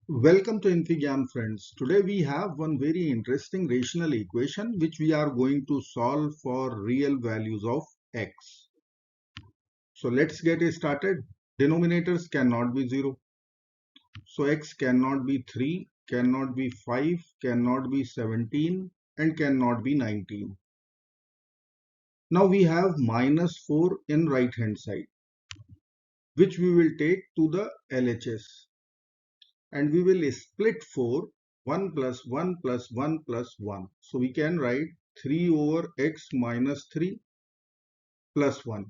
Welcome to infyGyan friends. Today we have one very interesting rational equation which we are going to solve for real values of x. So let's get it started. Denominators cannot be 0. So x cannot be 3, cannot be 5, cannot be 17 and cannot be 19. Now we have minus 4 in right hand side which we will take to the LHS. And we will split 4 1 plus 1 plus 1 plus 1. So we can write 3 over x minus 3 plus 1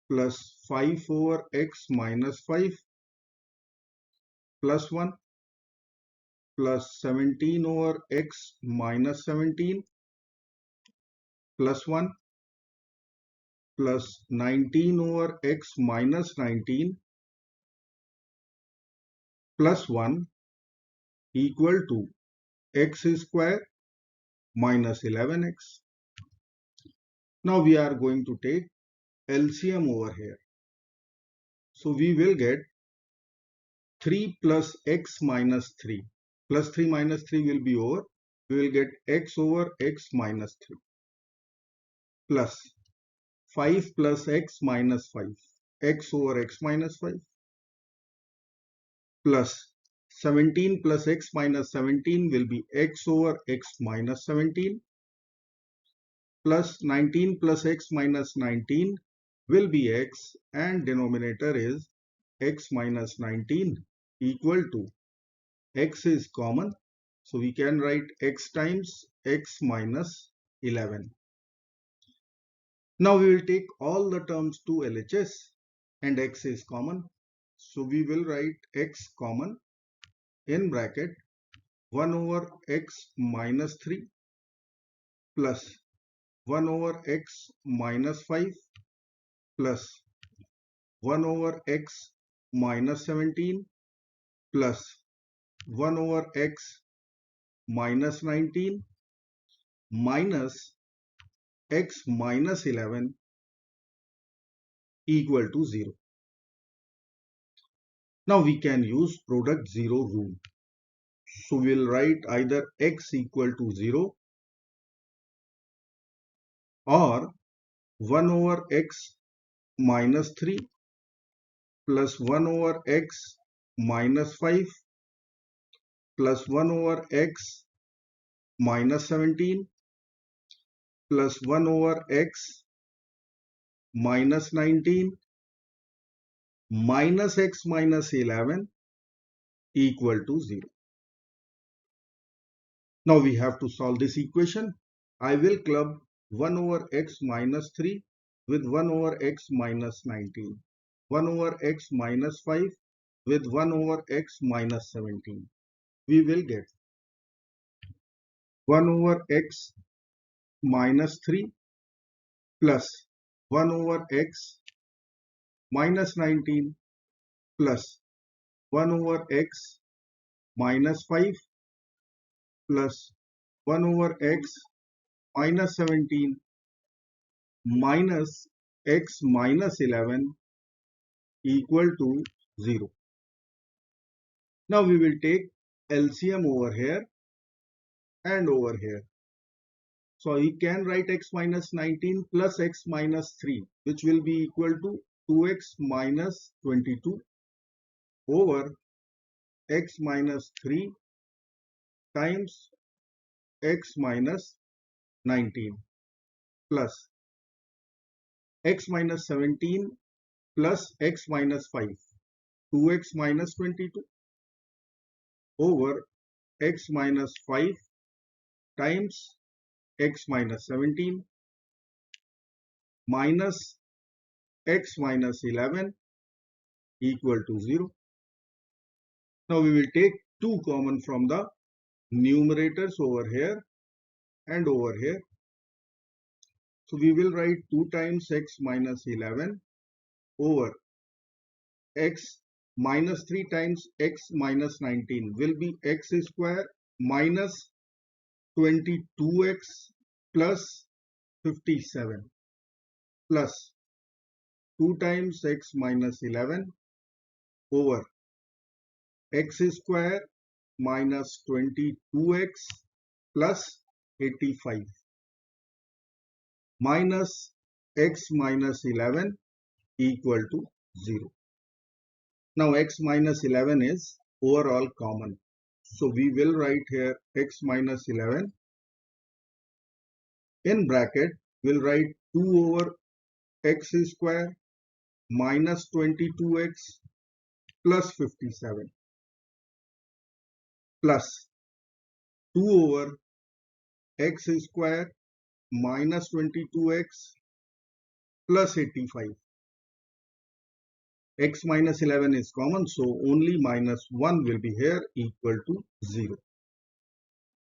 plus 5 over x minus 5 plus 1 plus 17 over x minus 17 plus 1 plus 19 over x minus 19 plus 1 equal to x square minus 11x. Now we are going to take LCM over here. So we will get 3 plus x minus 3 plus 3 minus 3 will be over. We will get x over x minus 3 plus 5 plus x minus 5 x over x minus 5 plus 17 plus x minus 17 will be x over x minus 17 plus 19 plus x minus 19 will be x and denominator is x minus 19 equal to x is common. So we can write x times x minus 11. Now we will take all the terms to LHS and x is common. So we will write x common in bracket 1 over x minus 3 plus 1 over x minus 5 plus 1 over x minus 17 plus 1 over x minus 19 minus x minus 11 equal to 0. Now we can use product 0 rule. So we'll write either x equal to 0 or 1 over x minus 3 plus 1 over x minus 5 plus 1 over x minus 17 plus 1 over x minus 19 minus x minus 11 equal to 0. Now we have to solve this equation. I will club 1 over x minus 3 with 1 over x minus 19. 1 over x minus 5 with 1 over x minus 17. We will get 1 over x minus 3 plus 1 over x minus 19 plus 1 over x minus 5 plus 1 over x minus 17 minus x minus 11 equal to 0. Now we will take LCM over here and over here. So you can write x minus 19 plus x minus 3 which will be equal to 2x minus 22 over x minus 3 times x minus 19 plus x minus 17 plus x minus 5 2x minus 22 over x minus 5 times x minus 17 minus x minus 11 equal to 0. Now we will take 2 common from the numerators over here and over here. So we will write 2 times x minus 11 over x minus 3 times x minus 19 will be x square minus 22x plus 57 plus 2 times x minus 11 over x square minus 22x plus 85 minus x minus 11 equal to 0. Now x minus 11 is overall common. So we will write here x minus 11 in bracket. We'll write 2 over x square minus 22x plus 57 plus 2 over x square minus 22x plus 85. X minus 11 is common, so only minus 1 will be here equal to 0.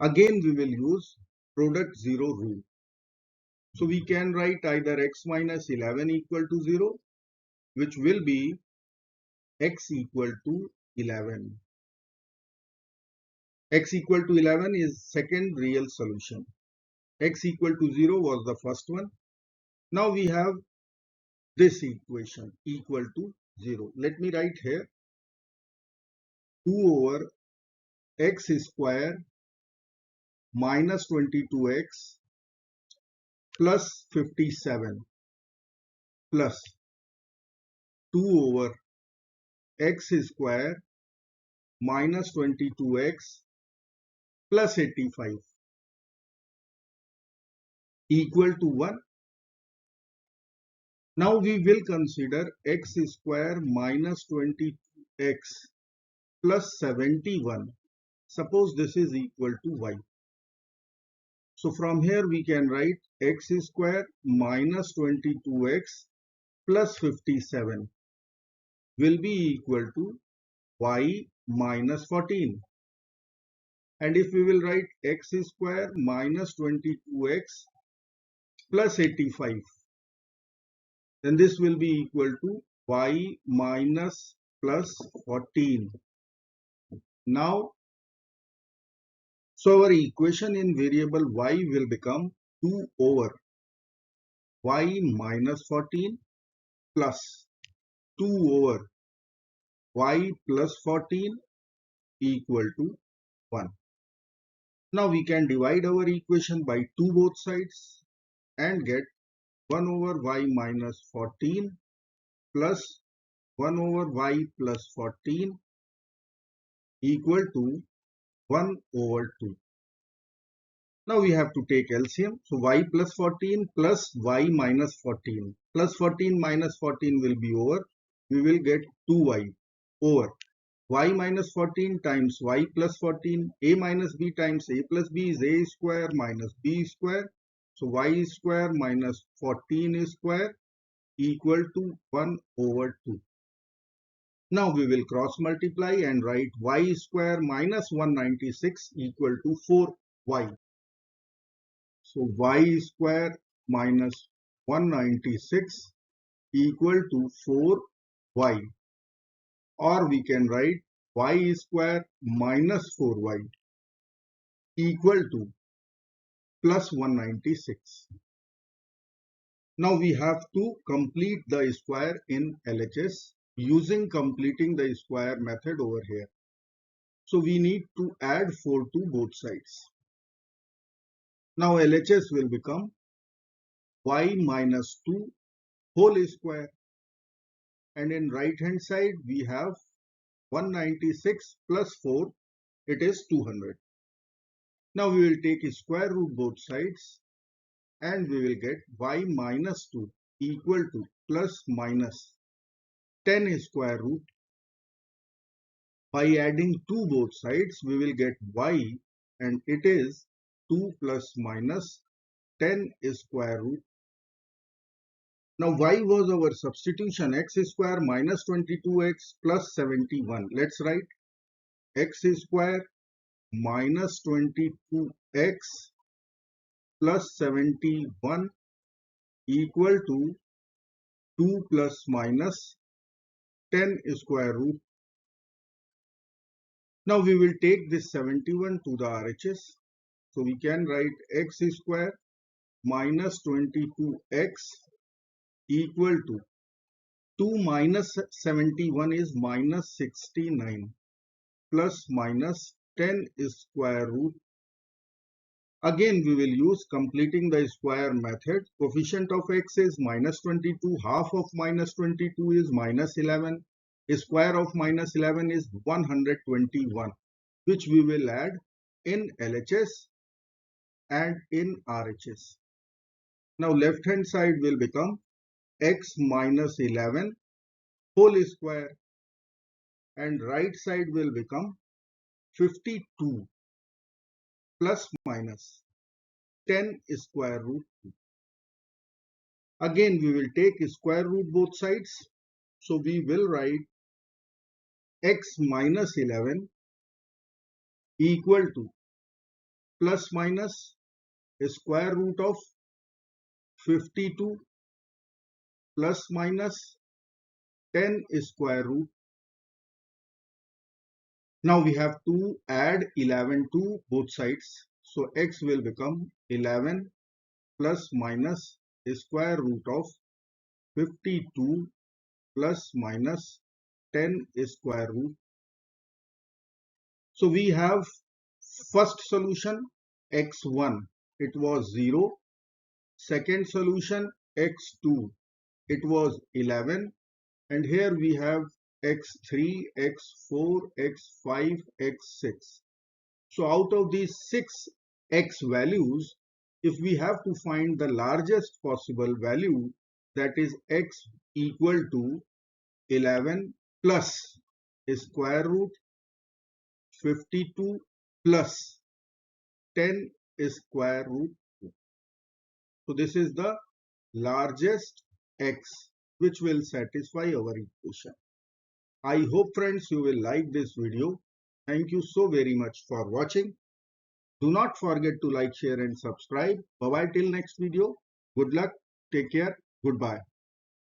Again we will use product 0 rule. So we can write either x minus 11 equal to 0, which will be x equal to 11. X equal to 11 is second real solution. X equal to 0 was the first one. Now we have this equation equal to 0. Let me write here 2 over x square minus 22x plus 57 plus 2 over x square minus 22x plus 85 equal to 1. Now we will consider x square minus 20x plus 71. Suppose this is equal to y. So from here we can write x square minus 22x plus 57 will be equal to y minus 14. And if we will write x square minus 22x plus 85, then this will be equal to y minus plus 14. Now, so our equation in variable y will become 2 over y minus 14 plus 2 over y plus 14 equal to 1. Now we can divide our equation by 2 both sides and get 1 over y minus 14 plus 1 over y plus 14 equal to 1 over 2. Now we have to take LCM. So y plus 14 plus y minus 14 plus 14 minus 14 will be over. We will get 2y over y minus 14 times y plus 14. A minus b times a plus b is a square minus b square. So y square minus 14 square equal to 1 over 2. Now we will cross multiply and write y square minus 196 equal to 4y. So y square minus 196 equal to 4y, or we can write y square minus 4y equal to plus 196. Now we have to complete the square in LHS using completing the square method over here. So we need to add 4 to both sides. Now LHS will become y minus 2 whole square, and in right hand side we have 196 plus 4, it is 200. Now we will take a square root both sides and we will get y minus 2 equal to plus minus 10 square root. By adding 2 both sides we will get y, and it is 2 plus minus 10 square root. Now y was our substitution, x square minus 22x plus 71. Let's write x square minus 22x plus 71 equal to 2 plus minus 10 square root. Now we will take this 71 to the RHS. So we can write x square minus 22x equal to 2 minus 71 is minus 69. plus minus 10 square root. Again, we will use completing the square method. Coefficient of x is minus 22. Half of minus 22 is minus 11. Square of minus 11 is 121, which we will add in LHS and in RHS. Now left hand side will become x minus 11 whole square, and right side will become 52 plus minus 10 square root. Again, we will take square root both sides. So we will write x minus 11 equal to plus minus square root of 52 plus minus 10 square root. Now we have to add 11 to both sides. So x will become 11 plus minus square root of 52 plus minus 10 square root. So we have first solution x1, it was 0. Second solution x2, it was 11. And here we have x3, x4, x5, x6. So out of these 6 x values, if we have to find the largest possible value, that is x equal to 11 plus square root 52 plus 10 square root. So this is the largest x which will satisfy our equation. I hope friends you will like this video. Thank you so very much for watching. Do not forget to like, share and subscribe. Bye bye till next video. Good luck. Take care. Goodbye.